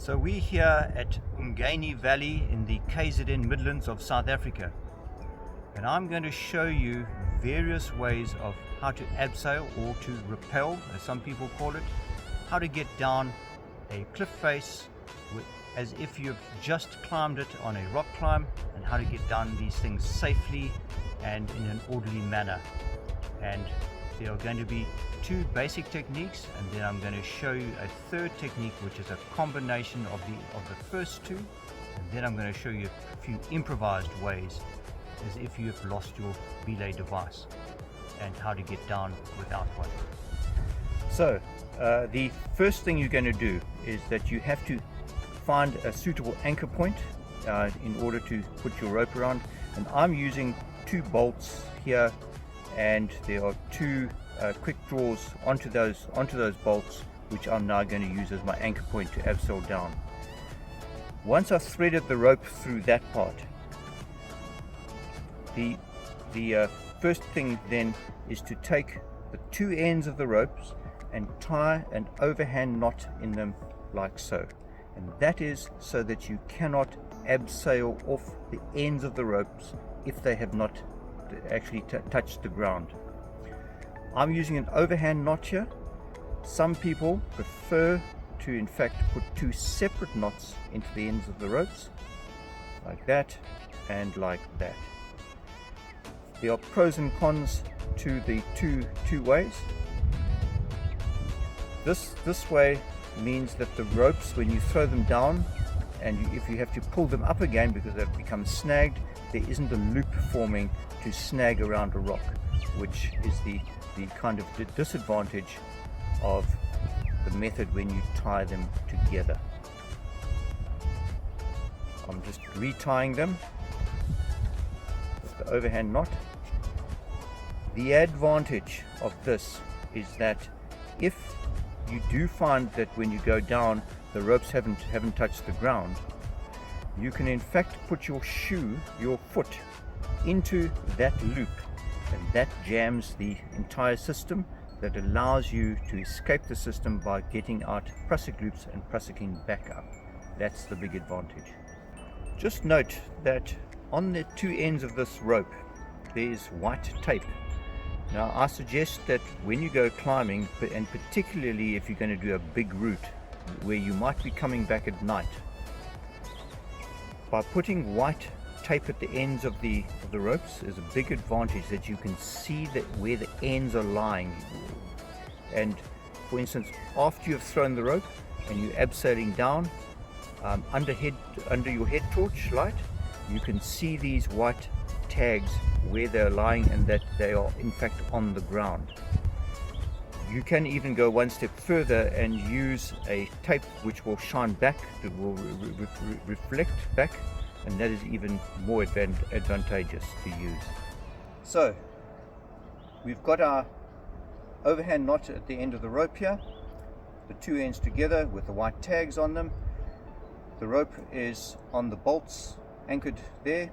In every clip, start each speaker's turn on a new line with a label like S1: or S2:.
S1: So we're here at Umgeni Valley in the KZN Midlands of South Africa, and I'm going to show you various ways of how to abseil or to rappel, as some people call it, how to get down a cliff face as if you've just climbed it on a rock climb, and how to get down these things safely and in an orderly manner. And there are going to be two basic techniques, and then I'm going to show you a third technique, which is a combination of the first two, and then I'm going to show you a few improvised ways as if you've lost your belay device and how to get down without one. So the first thing you're going to do is that you have to find a suitable anchor point in order to put your rope around, and I'm using 2 bolts here, and there are 2 quick draws onto those bolts, which I'm now going to use as my anchor point to abseil down. Once I've threaded the rope through that part, the first thing then is to take the 2 ends of the ropes and tie an overhand knot in them like so, and that is so that you cannot abseil off the ends of the ropes if they have not actually touched the ground. I'm using an overhand knot here. Some people prefer to in fact put 2 separate knots into the ends of the ropes, like that and like that. There are pros and cons to the two ways. This way means that the ropes, when you throw them down, and if you have to pull them up again because they've become snagged, there isn't a loop forming to snag around a rock, which is the kind of disadvantage of the method when you tie them together. I'm just retying them with the overhand knot. The advantage of this is that if you do find that when you go down the ropes haven't touched the ground, you can in fact put your foot into that loop, and that jams the entire system. That allows you to escape the system by getting out prusik loops and prusiking back up. That's the big advantage. Just note that on the 2 ends of this rope there is white tape. Now I suggest that when you go climbing, and particularly if you're going to do a big route where you might be coming back at night, by putting white tape at the ends of the ropes is a big advantage, that you can see that where the ends are lying. And for instance, after you've thrown the rope and you're abseiling down under your head torch light, you can see these white tags where they're lying and that they are in fact on the ground. You can even go one step further and use a tape which will shine back, that will reflect back, and that is even more advantageous to use. So we've got our overhand knot at the end of the rope here, the 2 ends together with the white tags on them. The rope is on the bolts anchored there,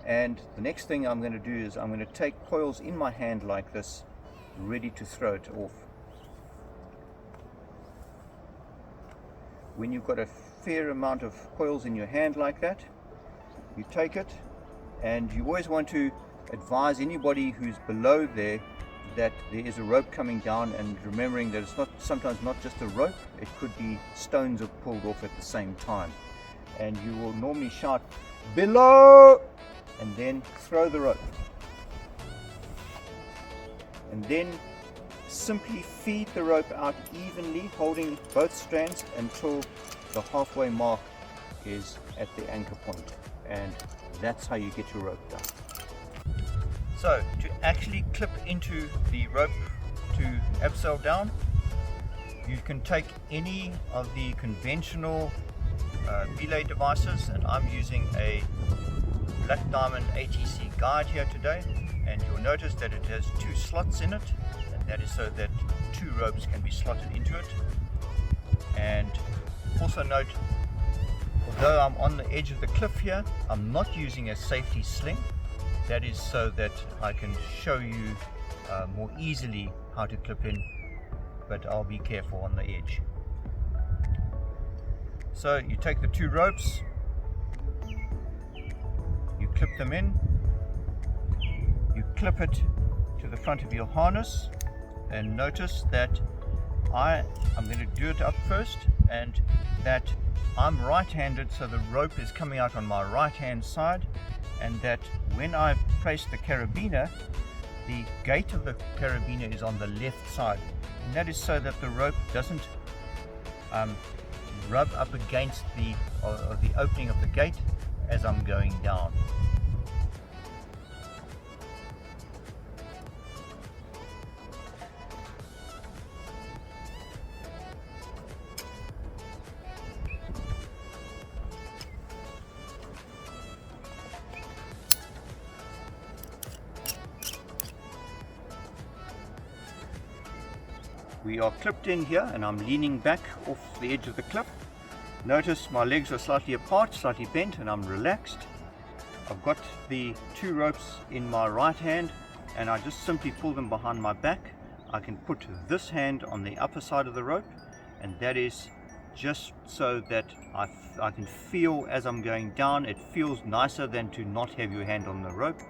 S1: and the next thing I'm going to do is I'm going to take coils in my hand like this, ready to throw it off. When you've got a fair amount of coils in your hand like that, you take it, and you always want to advise anybody who's below there that there is a rope coming down, and remembering that it's sometimes not just a rope, it could be stones are pulled off at the same time. And you will normally shout below and then throw the rope, and then simply feed the rope out evenly, holding both strands until the halfway mark is at the anchor point, and that's how you get your rope down. So to actually clip into the rope to abseil down, you can take any of the conventional belay devices, and I'm using a Black Diamond ATC guide here today, and you'll notice that it has 2 slots in it, and that is so that 2 ropes can be slotted into it. And also note, although I'm on the edge of the cliff here, I'm not using a safety sling. That is so that I can show you more easily how to clip in, but I'll be careful on the edge. So you take the two ropes, you clip them in, you clip it to the front of your harness, and notice that I'm going to do it up first, and that I'm right-handed, so the rope is coming out on my right-hand side, and that when I've placed the carabiner, the gate of the carabiner is on the left side, and that is so that the rope doesn't rub up against the opening of the gate as I'm going down. We are clipped in here, and I'm leaning back off the edge of the clip. Notice my legs are slightly apart, slightly bent, and I'm relaxed. I've got the two ropes in my right hand, and I just simply pull them behind my back. I can put this hand on the upper side of the rope, and that is just so that I can feel as I'm going down. It feels nicer than to not have your hand on the rope,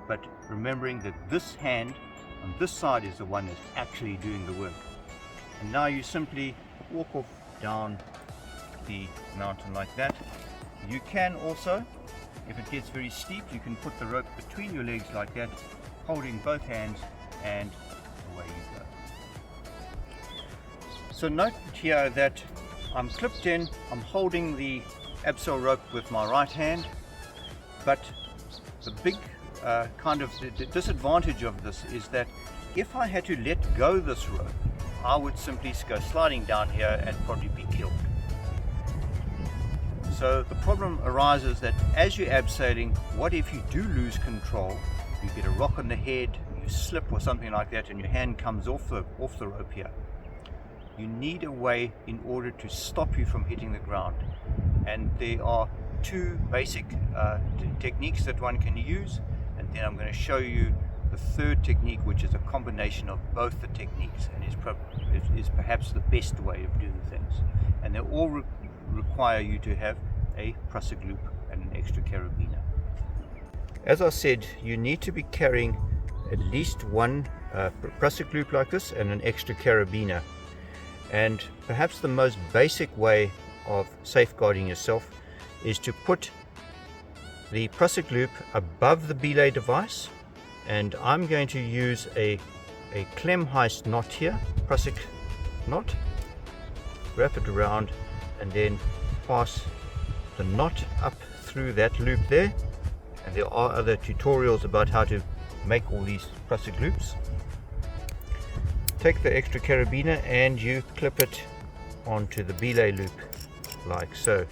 S1: but remembering that this hand on this side is the one that's actually doing the work. And now you simply walk off down the mountain like that. You can also, if it gets very steep, you can put the rope between your legs like that, holding both hands, and away you go. So note here that I'm clipped in, I'm holding the abseil rope with my right hand, but the big kind of the disadvantage of this is that if I had to let go this rope, I would simply go sliding down here and probably be killed. So the problem arises that as you're abseiling, what if you do lose control, you get a rock on the head, you slip or something like that, and your hand comes off the rope here. You need a way in order to stop you from hitting the ground. And there are two basic techniques that one can use, and then I'm going to show you the third technique, which is a combination of both the techniques, and is perhaps the best way of doing things. And they all require you to have a prusik loop and an extra carabiner. As I said, you need to be carrying at least one prusik loop like this and an extra carabiner. And perhaps the most basic way of safeguarding yourself is to put the prusik loop above the belay device, and I'm going to use a clem heist knot here, prusik knot, wrap it around, and then pass the knot up through that loop there. And there are other tutorials about how to make all these prusik loops. Take the extra carabiner and you clip it onto the belay loop like so.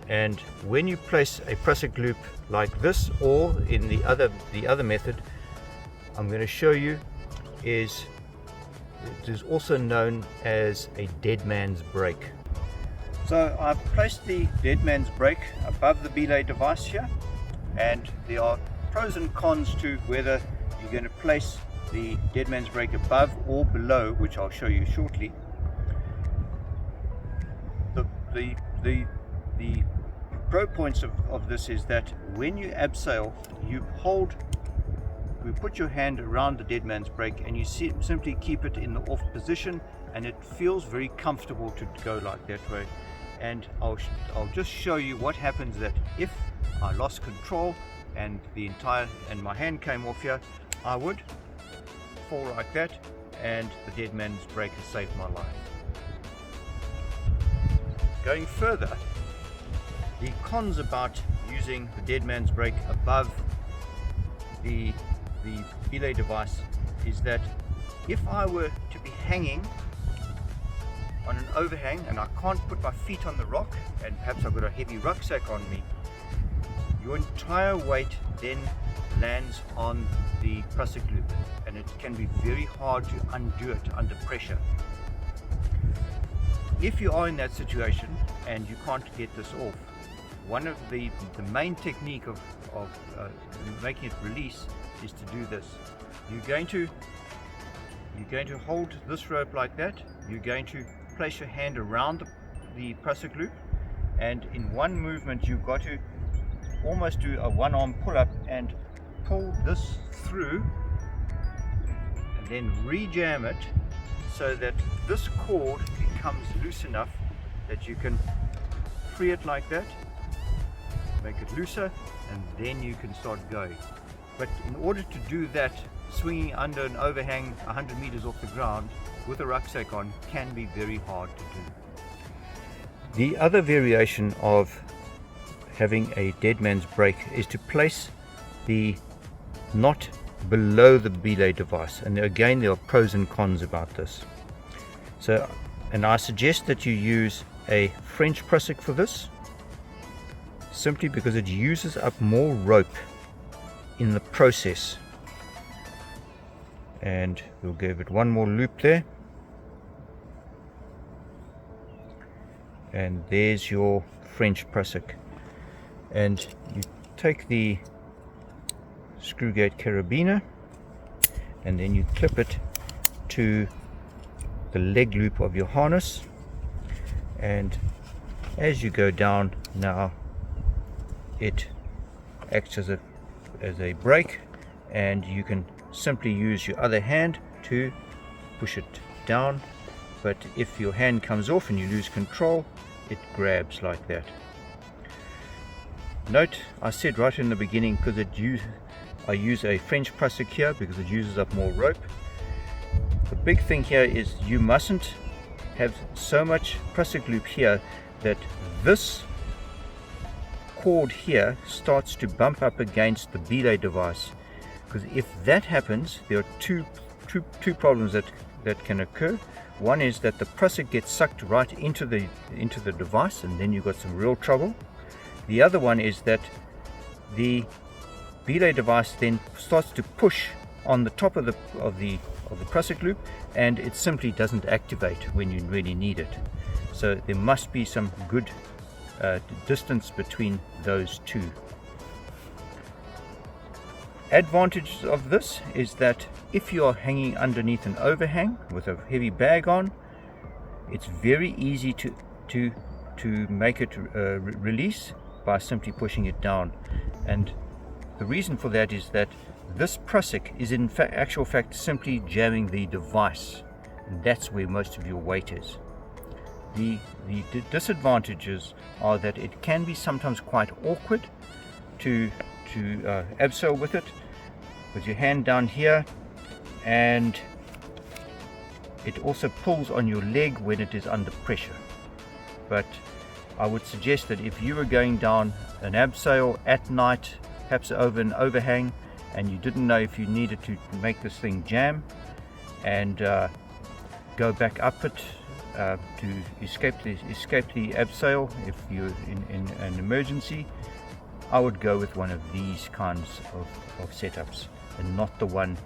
S1: And when you place a prusik loop like this, or in the other method I'm going to show you, it is also known as a dead man's brake. So I've placed the dead man's brake above the belay device here, and there are pros and cons to whether you're going to place the dead man's brake above or below, which I'll show you shortly. The pro points of this is that when you abseil, you put your hand around the dead man's brake, and you simply keep it in the off position, and it feels very comfortable to go like that way. And I'll just show you what happens that if I lost control and my hand came off here, I would fall like that, and the dead man's brake has saved my life. Going further, the cons about using the dead man's brake above the belay device is that if I were to be hanging on an overhang and I can't put my feet on the rock, and perhaps I've got a heavy rucksack on me, your entire weight then lands on the prusik loop, and it can be very hard to undo it under pressure. If you are in that situation and you can't get this off, one of the main technique of making it release is to do this. You're going to hold this rope like that. You're going to place your hand around the prusik loop, and in one movement you've got to almost do a one-arm pull-up and pull this through and then re-jam it so that this cord becomes loose enough that you can free it like that, make it looser, and then you can start going. But in order to do that, swinging under an overhang 100 meters off the ground with a rucksack on can be very hard to do. The other variation of having a dead man's brake is to place the knot below the belay device, and again there are pros and cons about this. And I suggest that you use a French prusik for this, simply because it uses up more rope in the process. And we'll give it one more loop there, and there's your French prusik. And you take the screw gate carabiner and then you clip it to the leg loop of your harness, and as you go down now it acts as a brake, and you can simply use your other hand to push it down, but if your hand comes off and you lose control, it grabs like that. Note, I said right in the beginning, because I use a French prusik here because it uses up more rope. The big thing here is you mustn't have so much prusik loop here that this cord here starts to bump up against the belay device, because if that happens, there are two problems that can occur. One is that the prusik gets sucked right into the device, and then you've got some real trouble. The other one is that the belay device then starts to push on the top of the prusik loop, and it simply doesn't activate when you really need it. So there must be some good distance between those two. Advantage of this is that if you are hanging underneath an overhang with a heavy bag on, it's very easy to make it release by simply pushing it down. And the reason for that is that this prusik is in actual fact simply jamming the device, and that's where most of your weight is. The disadvantages are that it can be sometimes quite awkward to abseil with it, with your hand down here, and it also pulls on your leg when it is under pressure. But I would suggest that if you were going down an abseil at night, perhaps over an overhang, and you didn't know if you needed to make this thing jam and go back up it to escape the abseil if you're in an emergency, I would go with one of these kinds of setups and not the one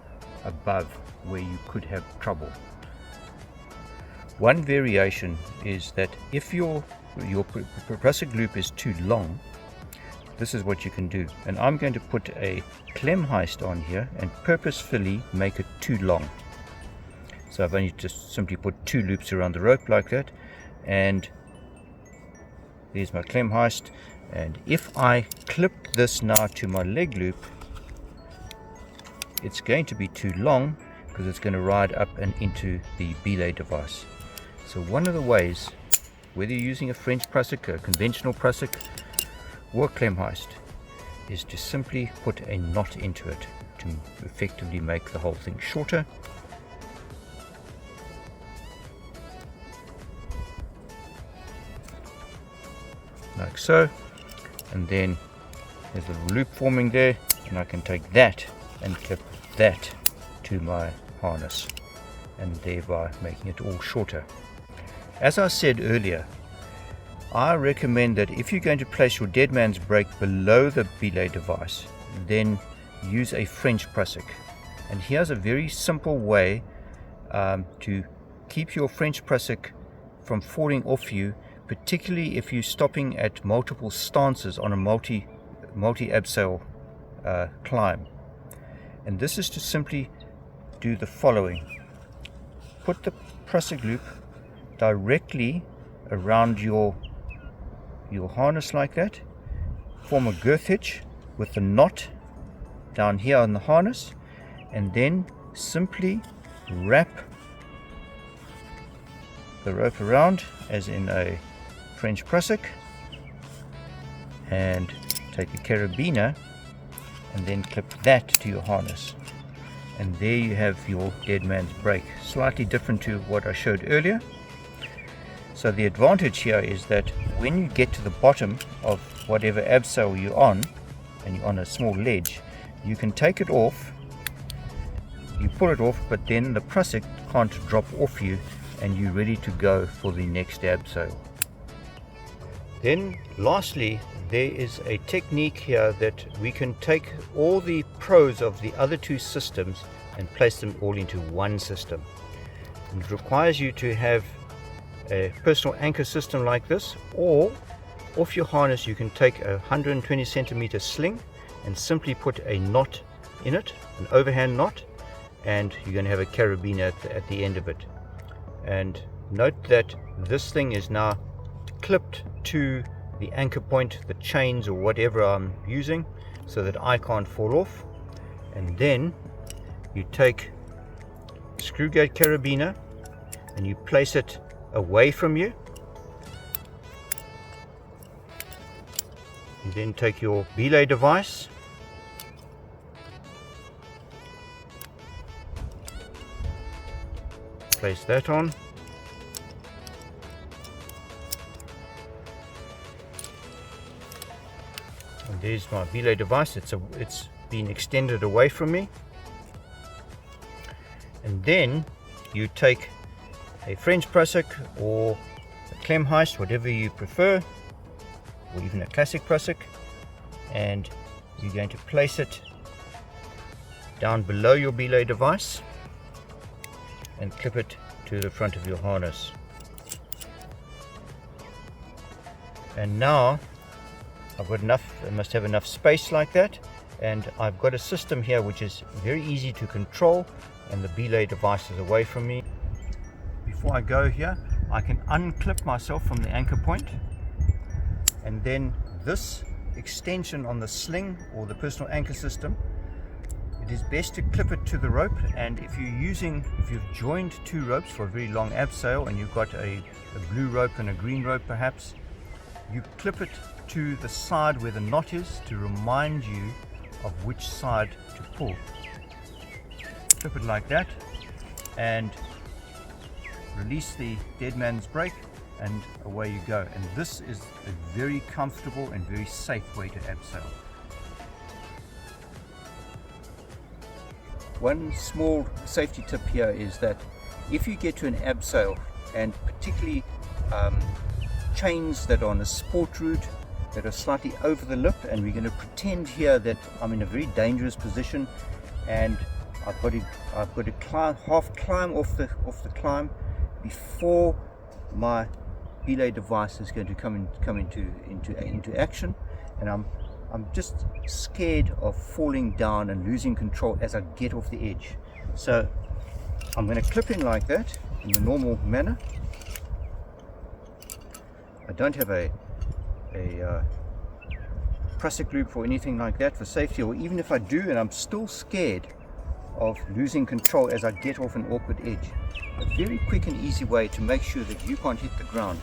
S1: above where you could have trouble. One variation is that if your prusik loop is too long, this is what you can do. And I'm going to put a clem heist on here and purposefully make it too long. So I've only just simply put 2 loops around the rope like that, and there's my clem heist. And if I clip this now to my leg loop, it's going to be too long because it's going to ride up and into the belay device. So one of the ways, whether you're using a French prusik, a conventional prusik, or a clem heist, is to simply put a knot into it to effectively make the whole thing shorter. Like so, and then there's a loop forming there, and I can take that and clip that to my harness, and thereby making it all shorter. As I said earlier, I recommend that if you're going to place your dead man's brake below the belay device, then use a French prusik. And here's a very simple way to keep your French prusik from falling off you, particularly if you're stopping at multiple stances on a multi-abseil climb. And this is to simply do the following. Put the prusik loop directly around your your harness like that, form a girth hitch with the knot down here on the harness, and then simply wrap the rope around as in a French prusik, and take a carabiner and then clip that to your harness, and there you have your dead man's brake. Slightly different to what I showed earlier. So the advantage here is that when you get to the bottom of whatever abseil you're on, and you're on a small ledge, you can take it off, you pull it off, but then the prusik can't drop off you, and you're ready to go for the next abseil. Then lastly, there is a technique here that we can take all the pros of the other two systems and place them all into one system. And it requires you to have a personal anchor system like this, or off your harness you can take a 120 centimeter sling and simply put a knot in it, an overhand knot, and you're going to have a carabiner at the end of it. And note that this thing is now clipped to the anchor point, the chains or whatever I'm using, so that I can't fall off. And then you take a screw gate carabiner and you place it away from you. You then take your belay device, place that on, and there's my belay device. It's been extended away from me. And then you take a French prusik or a clem heist, whatever you prefer, or even a classic prusik, and you're going to place it down below your belay device and clip it to the front of your harness. And now I've got enough, I must have enough space like that, and I've got a system here which is very easy to control, and the belay device is away from me. Before I go here, I can unclip myself from the anchor point, and then this extension on the sling or the personal anchor system, it is best to clip it to the rope. And if you've joined two ropes for a very long abseil and you've got a blue rope and a green rope perhaps, you clip it to the side where the knot is to remind you of which side to pull. Clip it like that and release the dead man's brake, and away you go. And this is a very comfortable and very safe way to abseil. One small safety tip here is that if you get to an abseil, and particularly chains that are on a sport route that are slightly over the lip, and we're going to pretend here that I'm in a very dangerous position and I've got to climb, half climb off the climb before my belay device is going to come into action, and I'm just scared of falling down and losing control as I get off the edge. So I'm going to clip in like that in the normal manner. I don't have a prusik loop or anything like that for safety, or even if I do and I'm still scared of losing control as I get off an awkward edge, a very quick and easy way to make sure that you can't hit the ground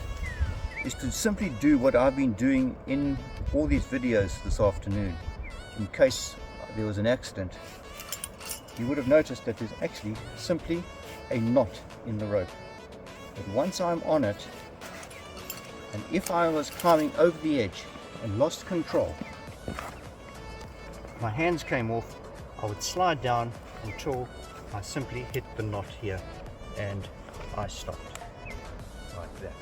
S1: is to simply do what I've been doing in all these videos this afternoon. In case there was an accident, you would have noticed that there's actually simply a knot in the rope. But once I'm on it, and if I was climbing over the edge and lost control, my hands came off, I would slide down until I simply hit the knot here and I stopped like that.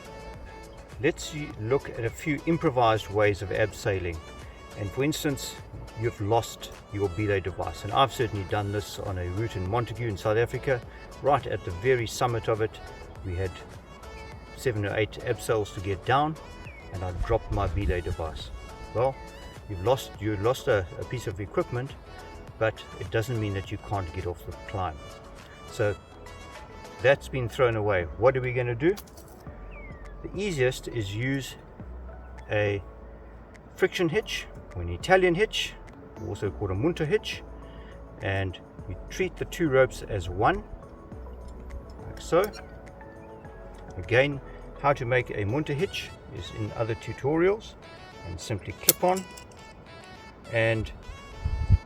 S1: Let's look at a few improvised ways of abseiling. And for instance, you've lost your belay device, and I've certainly done this on a route in Montague in South Africa. Right at the very summit of it, we had 7 or 8 abseils to get down, and I dropped my belay device. Well, you lost a piece of equipment, but it doesn't mean that you can't get off the climb. So that's been thrown away. What are we going to do? The easiest is use a friction hitch, or an Italian hitch, also called a munter hitch, and you treat the two ropes as one, like so. Again, how to make a munter hitch is in other tutorials, and simply clip on and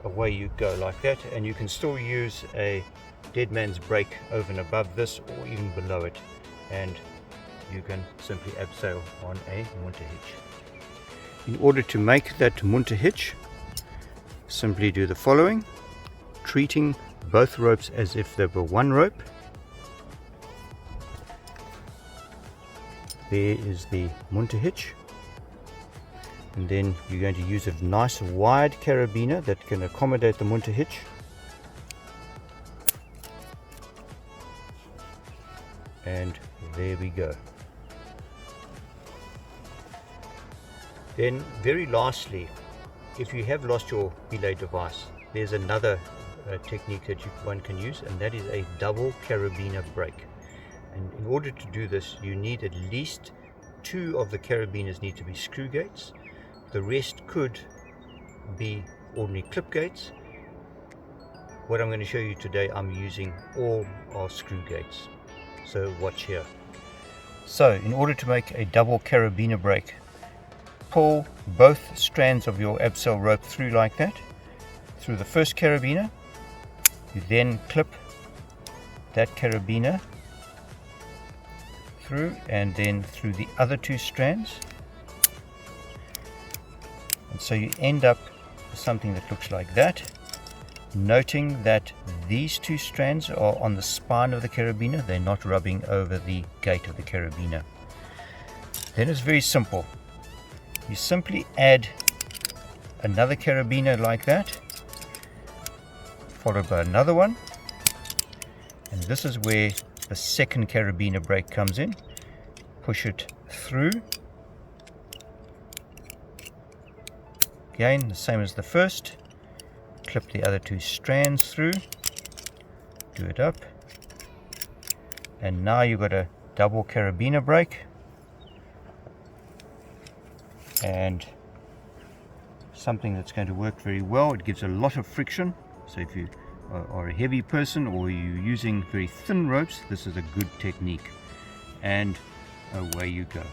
S1: away you go like that, and you can still use a dead man's brake over and above this, or even below it, and you can simply abseil on a munter hitch. In order to make that munter hitch, simply do the following, treating both ropes as if they were one rope. There is the munter hitch, and then you're going to use a nice wide carabiner that can accommodate the munter hitch. And there we go. Then very lastly, if you have lost your belay device, there's another technique that one can use, and that is a double carabiner brake. And in order to do this, you need at least 2 of the carabiners need to be screw gates. The rest could be ordinary clip gates. What I'm going to show you today, I'm using all our screw gates. So watch here. So in order to make a double carabiner brake, pull both strands of your abseil rope through like that, through the first carabiner. You then clip that carabiner through, and then through the other 2 strands. And so you end up with something that looks like that, noting that these 2 strands are on the spine of the carabiner, they're not rubbing over the gate of the carabiner. Then it's very simple. You simply add another carabiner like that, followed by another one, and this is where the second carabiner brake comes in. Push it through. Again, the same as the first. Clip the other 2 strands through. Do it up. And now you've got a double carabiner brake. And something that's going to work very well. It gives a lot of friction. So if you are a heavy person, or you're using very thin ropes, this is a good technique. And away you go.